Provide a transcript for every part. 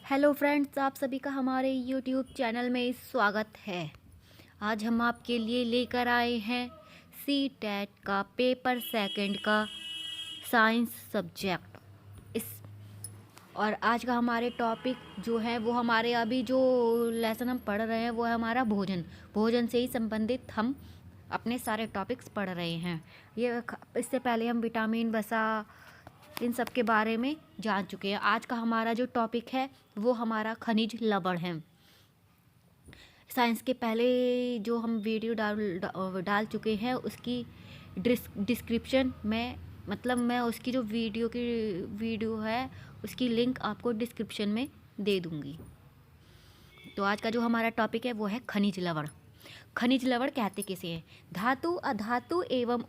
Hello friends, आप सभी का हमारे यूट्यूब चैनल में स्वागत है। आज हम आपके लिए लेकर आए हैं सी टेट का पेपर सेकंड का साइंस सब्जेक्ट। इस और आज का हमारे टॉपिक जो है वो हमारे अभी जो लेसन हम पढ़ रहे हैं वो है हमारा भोजन से ही संबंधित हम अपने सारे टॉपिक्स पढ़ रहे हैं। इससे पहले हम विटामिन, वसा, इन सब के बारे में जान चुके हैं। आज का हमारा जो टॉपिक है वो हमारा खनिज लवण है। साइंस के पहले जो हम वीडियो डाल चुके हैं उसकी डिस्क्रिप्शन में, मतलब मैं उसकी जो वीडियो है उसकी लिंक आपको डिस्क्रिप्शन में दे दूँगी। तो आज का जो हमारा टॉपिक है वो है खनिज लवण। खनिज लवण कहते किसे हैं? धातु, अधातु एवं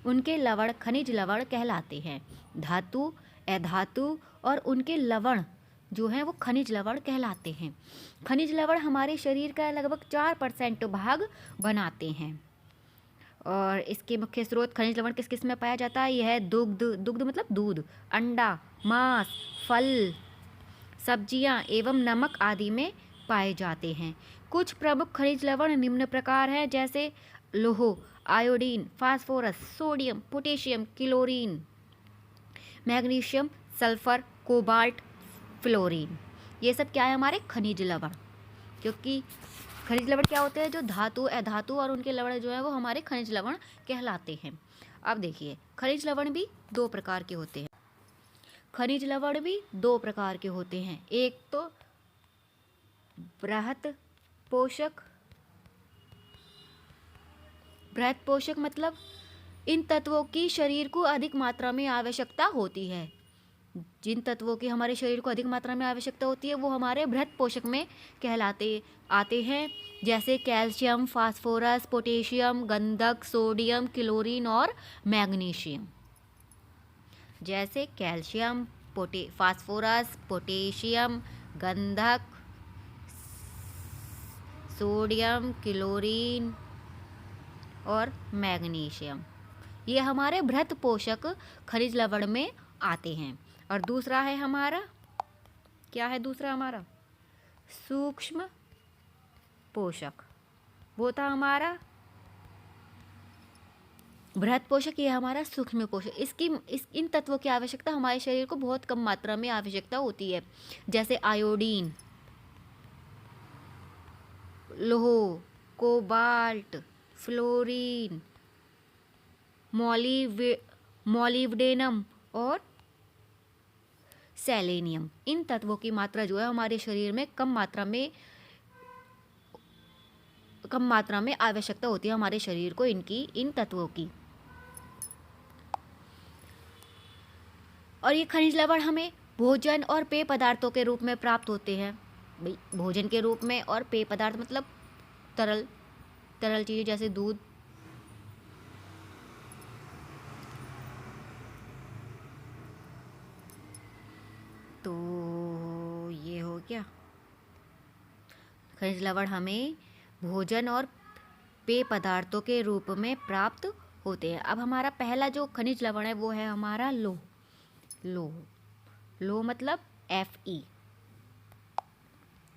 उनके लवण खनिज लवण कहलाते हैं। धातु, अधातु और उनके लवण जो हैं वो खनिज लवण कहलाते हैं। खनिज लवण हमारे शरीर का लगभग 4% भाग बनाते हैं। और इसके मुख्य स्रोत खनिज लवण किस किस में पाया जाता है? यह है दुग्ध मतलब दूध, अंडा, मांस, फल, सब्जियां एवं नमक आदि में पाए जाते हैं। कुछ प्रमुख खनिज लवण निम्न प्रकार हैं, जैसे लौह, iodine, phosphorus, sodium, potassium, chlorine, magnesium, sulphur, cobalt, fluorine. ये सब क्या है? हमारे खनिज लवण। क्योंकि खनिज लवण क्या होते हैं? जो धातु, अधातु और उनके लवण जो है वो हमारे खनिज लवण कहलाते हैं। अब देखिए, खनिज लवण भी दो प्रकार के होते हैं। खनिज लवण भी दो प्रकार के होते हैं। एक तो बृहत पोषक मतलब इन तत्वों की शरीर को अधिक मात्रा में आवश्यकता होती है। जिन तत्वों की हमारे शरीर को अधिक मात्रा में आवश्यकता होती है वो हमारे बृहत पोषक में कहलाते आते हैं, जैसे कैल्शियम, फास्फोरस, पोटेशियम, गंधक, सोडियम, क्लोरीन और मैग्नीशियम। जैसे कैल्शियम, फास्फोरस, पोटेशियम, गंधक, सोडियम, क्लोरीन और मैग्नीशियम, ये हमारे बृहत पोषक खनिज लवण में आते हैं। और दूसरा है हमारा, क्या है दूसरा हमारा? सूक्ष्म पोषक। वो था हमारा बृहत पोषक, ये हमारा सूक्ष्म पोषक। इन तत्वों की आवश्यकता हमारे शरीर को बहुत कम मात्रा में आवश्यकता होती है, जैसे आयोडीन, लौह, कोबाल्ट, फ्लोरीन, मोलिब्डेनम और सेलेनियम। इन तत्वों की मात्रा जो है हमारे शरीर में कम मात्रा में आवश्यकता होती है हमारे शरीर को इन तत्वों की। और ये खनिज लवण हमें भोजन और पेय पदार्थों के रूप में प्राप्त होते हैं। भाई, भोजन के रूप में, और पेय पदार्थ मतलब तरल चीज़ें जैसे दूध। तो ये हो गया, खनिज लवण हमें भोजन और पेय पदार्थों के रूप में प्राप्त होते हैं। अब हमारा पहला जो खनिज लवण है वो है हमारा लोह मतलब Fe।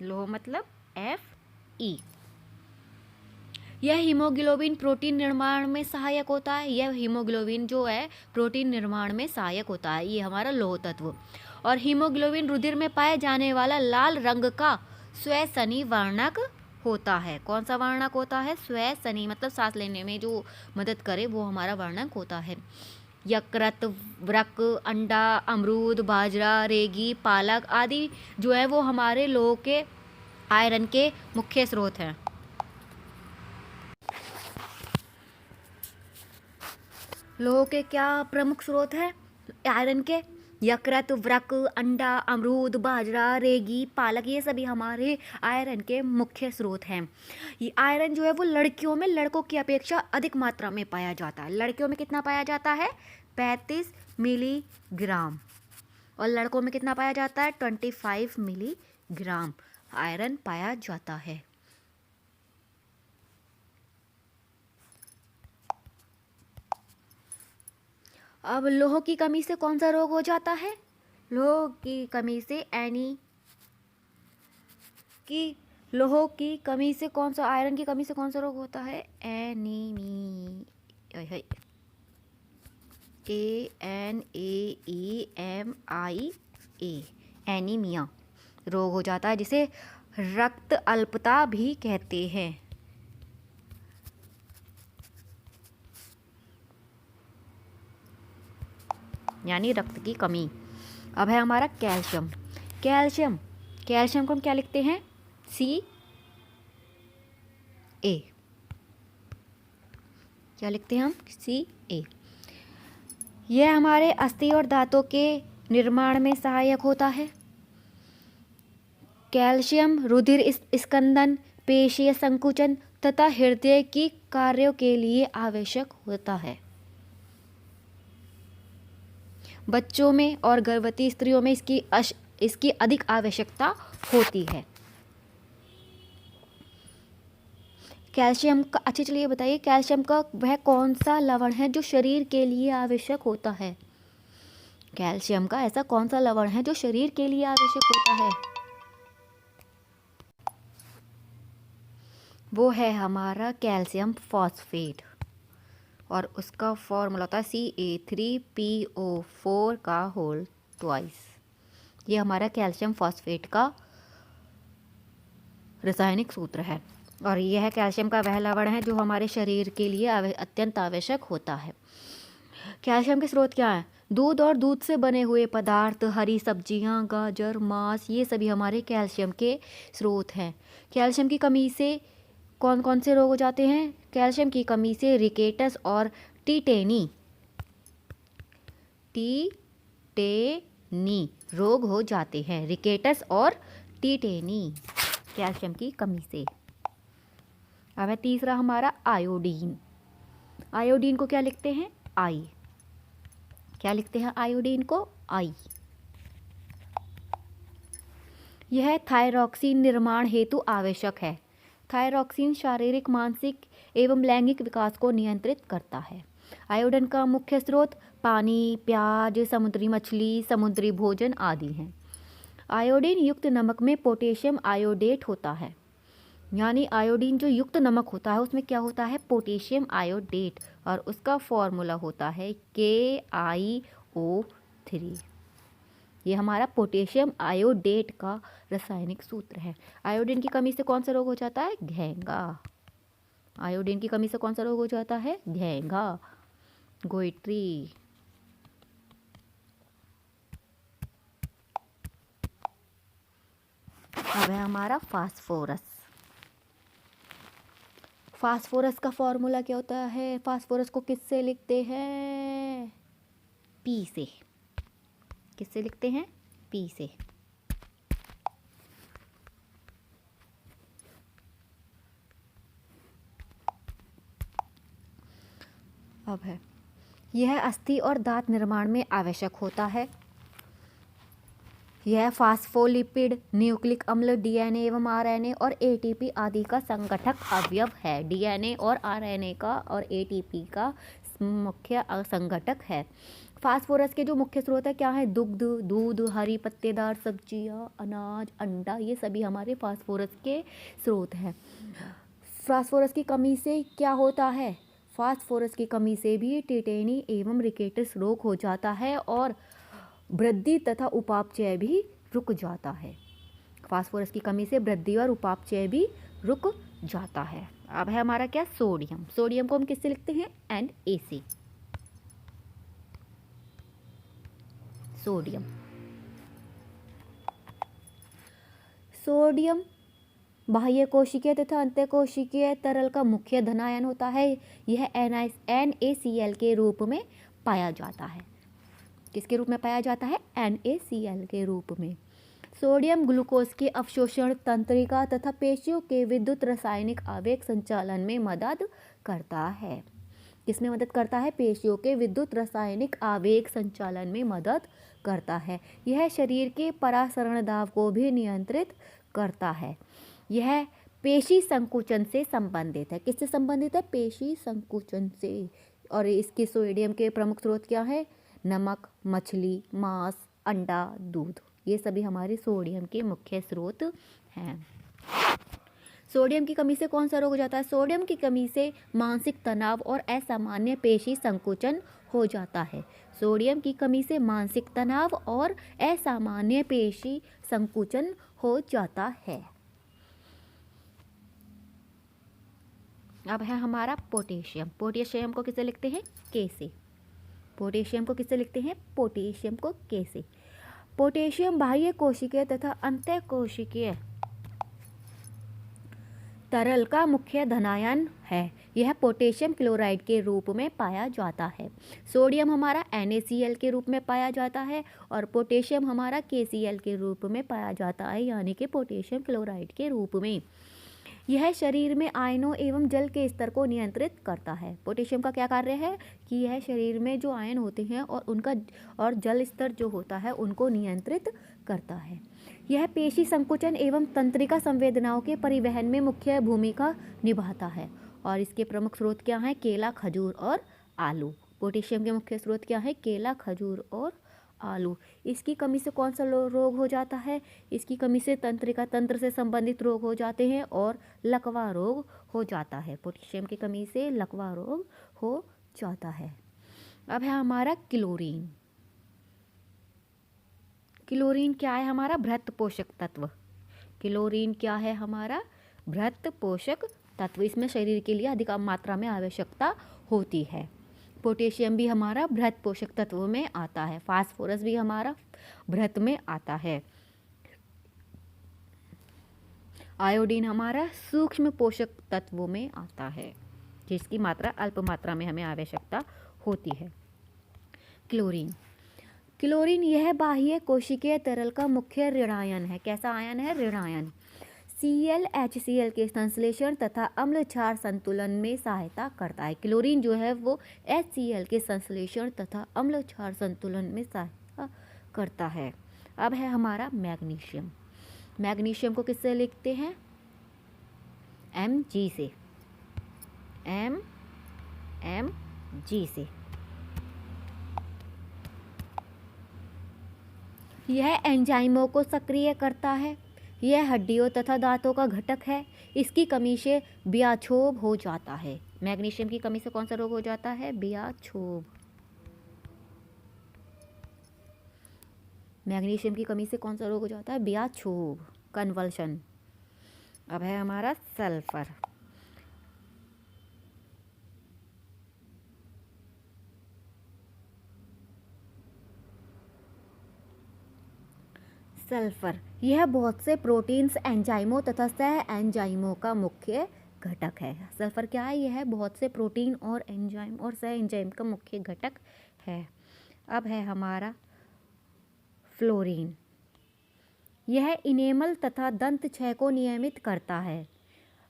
लोह मतलब Fe। यह हीमोग्लोबिन प्रोटीन निर्माण में सहायक होता है। यह हीमोग्लोबिन जो है प्रोटीन निर्माण में सहायक होता है, ये हमारा लोह तत्व। और हीमोग्लोबिन रुधिर में पाए जाने वाला लाल रंग का स्वसनी वर्णक होता है। कौन सा वर्णक होता है? स्वसनी मतलब सांस लेने में जो मदद करे वो हमारा वर्णक होता है। यकृत, वृक्क, अंडा, अमरूद, बाजरा, रेगी, पालक आदि जो है वो हमारे लोह के आयरन के मुख्य स्रोत हैं। लोह के क्या प्रमुख स्रोत हैं आयरन के? यकृत, वृक्क, अंडा, अमरूद, बाजरा, रेगी, पालक, ये सभी हमारे आयरन के मुख्य स्रोत हैं। ये आयरन जो है वो लड़कियों में लड़कों की अपेक्षा अधिक मात्रा में पाया जाता है। लड़कियों में कितना पाया जाता है? 35 मिलीग्राम। और लड़कों में कितना पाया जाता है? 25 मिलीग्राम आयरन पाया जाता है। अब लोह की कमी से कौन सा रोग हो जाता है? लोह की कमी से लोह की कमी से कौन सा, आयरन की कमी से कौन सा रोग होता है? एनीमी, ANEEMIA, एनीमिया रोग हो जाता है, जिसे रक्त अल्पता भी कहते हैं। यानी रक्त की कमी। अब है हमारा कैल्शियम। कैल्शियम को हम क्या लिखते हैं? Ca। क्या लिखते हैं हम? Ca। यह हमारे अस्थि और दांतों के निर्माण में सहायक होता है। कैल्शियम रुधिर स्कंदन, पेशीय संकुचन तथा हृदय की कार्यों के लिए आवश्यक होता है। बच्चों में और गर्भवती स्त्रियों में इसकी अधिक आवश्यकता होती है। कैल्शियम का, अच्छा चलिए बताइए, कैल्शियम का वह कौन सा लवण है जो शरीर के लिए आवश्यक होता है? कैल्शियम का ऐसा कौन सा लवण है जो शरीर के लिए आवश्यक होता है? वो है हमारा कैल्शियम फॉस्फेट, और उसका फॉर्मूला होता है Ca3PO4 का होल ट्वाइस। ये हमारा कैल्शियम फॉस्फेट का रासायनिक सूत्र है, और यह कैल्शियम का वह लवण है जो हमारे शरीर के लिए अत्यंत आवश्यक होता है। कैल्शियम के स्रोत क्या हैं? दूध और दूध से बने हुए पदार्थ, हरी सब्जियां, गाजर, मांस, ये सभी हमारे कैल्शियम के स्रोत हैं। कैल्शियम की कमी से कौन कौन से रोग हो जाते हैं? कैल्शियम की कमी से रिकेटस और टीटेनी रोग हो जाते हैं। रिकेटस और टीटेनी कैल्शियम की कमी से। अब है तीसरा हमारा आयोडीन। आयोडीन को क्या लिखते हैं? आई। क्या लिखते हैं आयोडीन को? आई। यह थायरॉक्सिन निर्माण हेतु आवश्यक है। थायरॉक्सिन शारीरिक, मानसिक एवं लैंगिक विकास को नियंत्रित करता है। आयोडीन का मुख्य स्रोत पानी, प्याज, समुद्री मछली, समुद्री भोजन आदि हैं। आयोडीन युक्त नमक में पोटेशियम आयोडेट होता है। यानी आयोडीन जो युक्त नमक होता है उसमें क्या होता है? पोटेशियम आयोडेट, और उसका फॉर्मूला होता है KiO3। ये हमारा पोटेशियम आयोडेट का रासायनिक सूत्र है। आयोडीन की कमी से कौन सा रोग हो जाता है? घेंगा। आयोडीन की कमी से कौन सा रोग हो जाता है? घेंगा, गोइट्री। अब है हमारा फास्फोरस। फास्फोरस का फॉर्मूला क्या होता है? फास्फोरस को किससे लिखते हैं? पी से। किससे लिखते हैं? पी से। अब है, यह अस्थि और दांत निर्माण में आवश्यक होता है। यह फास्फोलिपिड, न्यूक्लिक अम्ल, डीएनए एवं आरएनए और एटीपी आदि का संगठक अवयव है। डीएनए और आरएनए का और एटीपी का मुख्य संगठक है। फास्फोरस के जो मुख्य स्रोत है क्या है? दुग्ध, दूध, हरी पत्तेदार सब्जियां, अनाज, अंडा, ये सभी हमारे फास्फोरस के स्रोत हैं। फास्फोरस की कमी से क्या होता है? फास्फोरस की कमी से भी टिटेनी एवं रिकेटस रोग हो जाता है, और वृद्धि तथा उपापचय भी रुक जाता है। फास्फोरस की कमी से वृद्धि और उपापचय भी रुक जाता है। अब है हमारा क्या? सोडियम। सोडियम को हम किससे लिखते हैं? Na। सोडियम। सोडियम बाह्य कोशिकीय तथा अंतःकोशिकीय तरल का मुख्य धनायन होता है। यह NaCl के रूप में पाया जाता है। किसके रूप में पाया जाता है? NaCl के रूप में। सोडियम ग्लूकोज के अवशोषण तंत्रिका तथा पेशियों के विद्युत रासायनिक आवेग संचालन में मदद करता है। किसमें मदद करता है? पेशियों के विद्युत रासायनिक आवेग संचालन में मदद करता है। यह शरीर के परासरण दाब को भी नियंत्रित करता है। यह पेशी संकुचन से संबंधित है। किससे संबंधित है? पेशी संकुचन से। और इसके सोडियम के प्रमुख स्रोत क्या है? नमक, मछली, मांस, अंडा, दूध, ये सभी हमारे सोडियम के मुख्य स्रोत हैं। सोडियम की कमी से कौन सा रोग हो जाता है? सोडियम की कमी से मानसिक तनाव और असामान्य पेशी संकुचन हो जाता है। सोडियम की कमी से मानसिक तनाव और असामान्य पेशी संकुचन हो जाता है। अब है हमारा पोटेशियम। पोटेशियम को किसे लिखते हैं? के से। पोटेशियम को किसे लिखते हैं? पोटेशियम को के से। पोटेशियम बाह्य कोशिकीय तथा अंतःकोशिकीय तरल का मुख्य धनायन है। यह पोटेशियम क्लोराइड के रूप में पाया जाता है। सोडियम हमारा NaCl के रूप में पाया जाता है और पोटेशियम हमारा KCl के रूप में पाया जाता है, यानी कि पोटेशियम क्लोराइड के रूप में। यह शरीर में आयनों एवं जल के स्तर को नियंत्रित करता है। पोटेशियम का क्या कार्य है कि यह शरीर में जो आयन होते हैं और जल स्तर जो होता है उनको नियंत्रित करता है। यह पेशी संकुचन एवं तंत्रिका संवेदनाओं के परिवहन में मुख्य भूमिका निभाता है। और इसके प्रमुख स्रोत क्या हैं? केला, खजूर और आलू। पोटेशियम के मुख्य स्रोत क्या है? केला, खजूर और आलू। इसकी कमी से कौन सा रोग हो जाता है? इसकी कमी से तंत्रिका तंत्र से संबंधित रोग हो जाते हैं और लकवा रोग हो जाता है। पोटेशियम की कमी से लकवा रोग हो जाता है। अब है हमारा क्लोरीन। क्लोरीन क्या है? हमारा बृहत पोषक तत्व। क्लोरीन क्या है? हमारा बृहत पोषक तत्व। इसमें शरीर के लिए अधिक मात्रा में आवश्यकता होती है। पोटेशियम भी हमारा बृहत पोषक तत्वों में आता है। फास्फोरस भी हमारा बृहत में आता है। आयोडीन हमारा सूक्ष्म पोषक तत्वों में आता है, जिसकी मात्रा अल्प मात्रा में हमें आवश्यकता होती है। क्लोरीन। क्लोरीन यह बाह्य कोशिकीय तरल का मुख्य ऋणायन है। कैसा आयन है? ऋणायन। Cl HCl के संश्लेषण तथा अम्ल क्षार संतुलन में सहायता करता है। क्लोरीन जो है वो HCl के संश्लेषण तथा अम्ल क्षार संतुलन में सहायता करता है। अब है हमारा मैग्नीशियम। मैग्नीशियम को किससे लिखते हैं? Mg से। Mg से। यह एंजाइमों को सक्रिय करता है। यह हड्डियों तथा दांतों का घटक है। इसकी कमी से ब्याछोब हो जाता है। मैग्नीशियम की कमी से कौन सा रोग हो जाता है? ब्याछोब। मैग्नीशियम की कमी से कौन सा रोग हो जाता है? ब्याछोब, कन्वल्शन। अब है हमारा सल्फर। सल्फर यह बहुत से प्रोटीन्स, एंजाइमों तथा सह एंजाइमों का मुख्य घटक है। सल्फर क्या है? यह बहुत से प्रोटीन और एंजाइम और सह एंजाइम का मुख्य घटक है। अब है हमारा फ्लोरीन। यह इनेमल तथा दंत क्षय को नियमित करता है।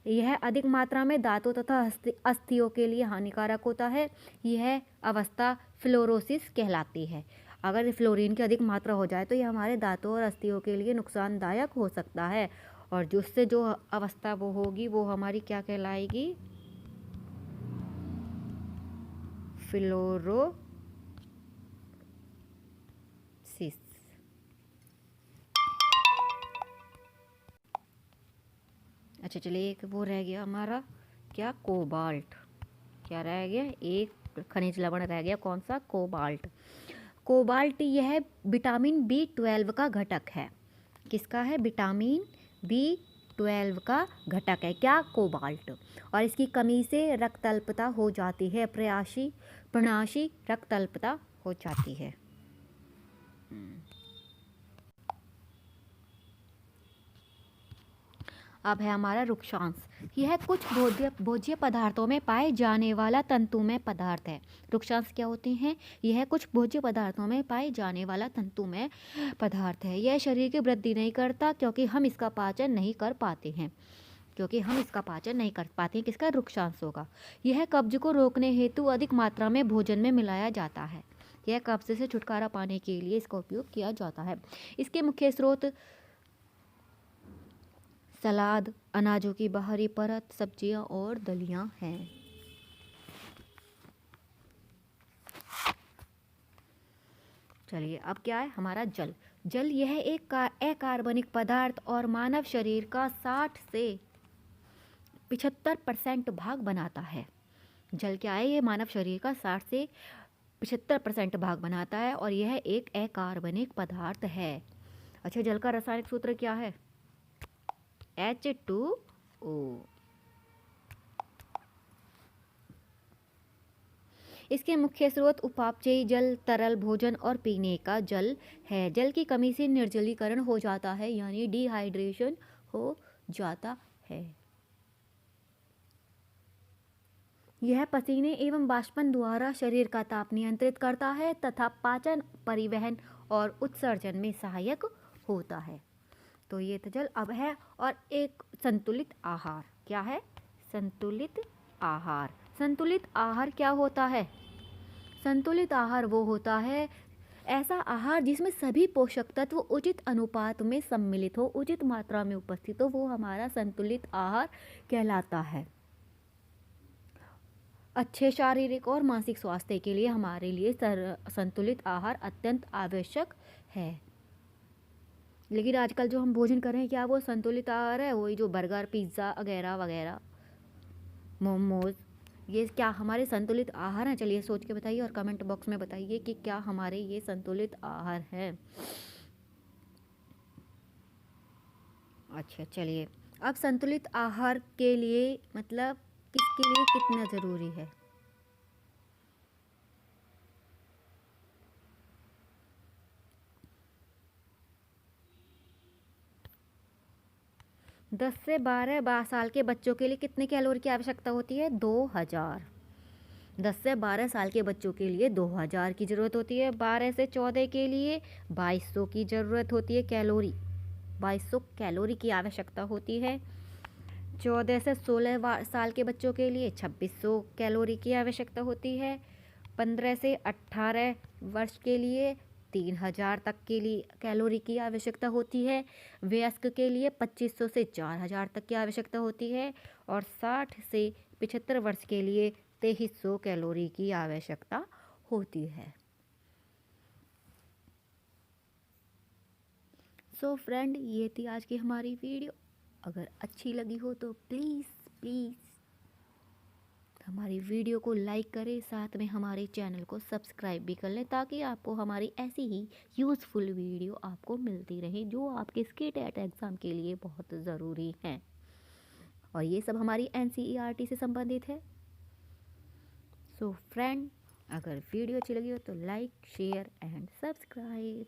यह अधिक मात्रा में दांतों तथा अस्थियों के लिए हानिकारक होता है। यह अवस्था फ्लोरोसिस कहलाती है। अगर फ्लोरीन की अधिक मात्रा हो जाए तो यह हमारे दांतों और अस्थियों के लिए नुकसानदायक हो सकता है, और जिससे जो अवस्था वो होगी वो हमारी क्या कहलाएगी? फ्लोरोसिस। अच्छा चलिए, एक वो रह गया हमारा क्या? कोबाल्ट। क्या रह गया? एक खनिज लवण रह गया। कौन सा? कोबाल्ट। कोबाल्ट यह विटामिन B12 का घटक है। किसका है? विटामिन B12 का घटक है क्या? कोबाल्ट। और इसकी कमी से रक्तअल्पता हो जाती है। प्रणाशी रक्तअल्पता हो जाती है। अब है हमारा रुक्षांश। यह कुछ भोज्य पदार्थों में पाए जाने वाला तंतुमय पदार्थ है। रुक्षांश क्या होते हैं? यह कुछ भोज्य पदार्थों में पाए जाने वाला तंतुमय पदार्थ है। यह शरीर की वृद्धि नहीं करता क्योंकि हम इसका पाचन नहीं कर पाते हैं। किसका? रुक्षांश होगा। यह कब्ज को रोकने हेतु अधिक मात्रा में भोजन में मिलाया जाता है। यह कब्ज से छुटकारा पाने के लिए इसका उपयोग किया जाता है। इसके मुख्य स्रोत सलाद, अनाजों की बाहरी परत, सब्जियां और दलियां हैं। चलिए अब क्या है हमारा जल। जल यह एक अकार्बनिक पदार्थ और मानव शरीर का 60 से 75% भाग बनाता है। जल क्या है, ये मानव शरीर का 60 से 75% भाग बनाता है और यह एक अकार्बनिक पदार्थ है। अच्छा, जल का रासायनिक सूत्र क्या है? H2O। इसके मुख्य स्रोत उपापचयी जल, तरल भोजन और पीने का जल है। जल की कमी से निर्जलीकरण हो जाता है, यानी डिहाइड्रेशन हो जाता है। यह पसीने एवं वाष्पन द्वारा शरीर का ताप नियंत्रित करता है तथा पाचन, परिवहन और उत्सर्जन में सहायक होता है। तो ये तो जल। अब है और एक संतुलित आहार। क्या है? संतुलित आहार। संतुलित आहार क्या होता है? संतुलित आहार वो होता है ऐसा आहार जिसमें सभी पोषक तत्व उचित अनुपात में सम्मिलित हो, उचित मात्रा में उपस्थित हो, वो हमारा संतुलित आहार कहलाता है। अच्छे शारीरिक और मानसिक स्वास्थ्य के लिए हमारे लिए संतुलित आहार अत्यंत आवश्यक है। लेकिन आजकल जो हम भोजन कर रहे हैं, क्या वो संतुलित आहार है? वही जो बर्गर, पिज़्ज़ा वगैरह वगैरह, मोमोज, ये क्या हमारे संतुलित आहार हैं? चलिए सोच के बताइए और कमेंट बॉक्स में बताइए कि क्या हमारे ये संतुलित आहार हैं। अच्छा, चलिए अब संतुलित आहार के लिए मतलब किसके लिए कितना ज़रूरी है? दस से 12 साल के बच्चों के लिए कितने कैलोरी की आवश्यकता होती है? 2000। 10 से 12 साल के बच्चों के लिए 2000 की ज़रूरत होती है। 12 से 14 के लिए 2200 की ज़रूरत होती है कैलोरी। 2200 कैलोरी की आवश्यकता होती है। 14 से 16 साल के बच्चों के लिए 2600 कैलोरी की आवश्यकता होती है। 15 से 18 वर्ष के लिए 3000 तक के लिए कैलोरी की आवश्यकता होती है। वयस्क के लिए 2500 से 4000 तक की आवश्यकता होती है और 60 से 75 वर्ष के लिए 2300 कैलोरी की आवश्यकता होती है। सो फ्रेंड, ये थी आज की हमारी वीडियो। अगर अच्छी लगी हो तो प्लीज़ हमारी वीडियो को लाइक करें, साथ में हमारे चैनल को सब्सक्राइब भी कर लें ताकि आपको हमारी ऐसी ही यूज़फुल वीडियो आपको मिलती रहे जो आपके स्टेट एग्ज़ाम के लिए बहुत ज़रूरी हैं। और ये सब हमारी NCERT से संबंधित है। सो फ्रेंड, अगर वीडियो अच्छी लगी हो तो लाइक, शेयर एंड सब्सक्राइब।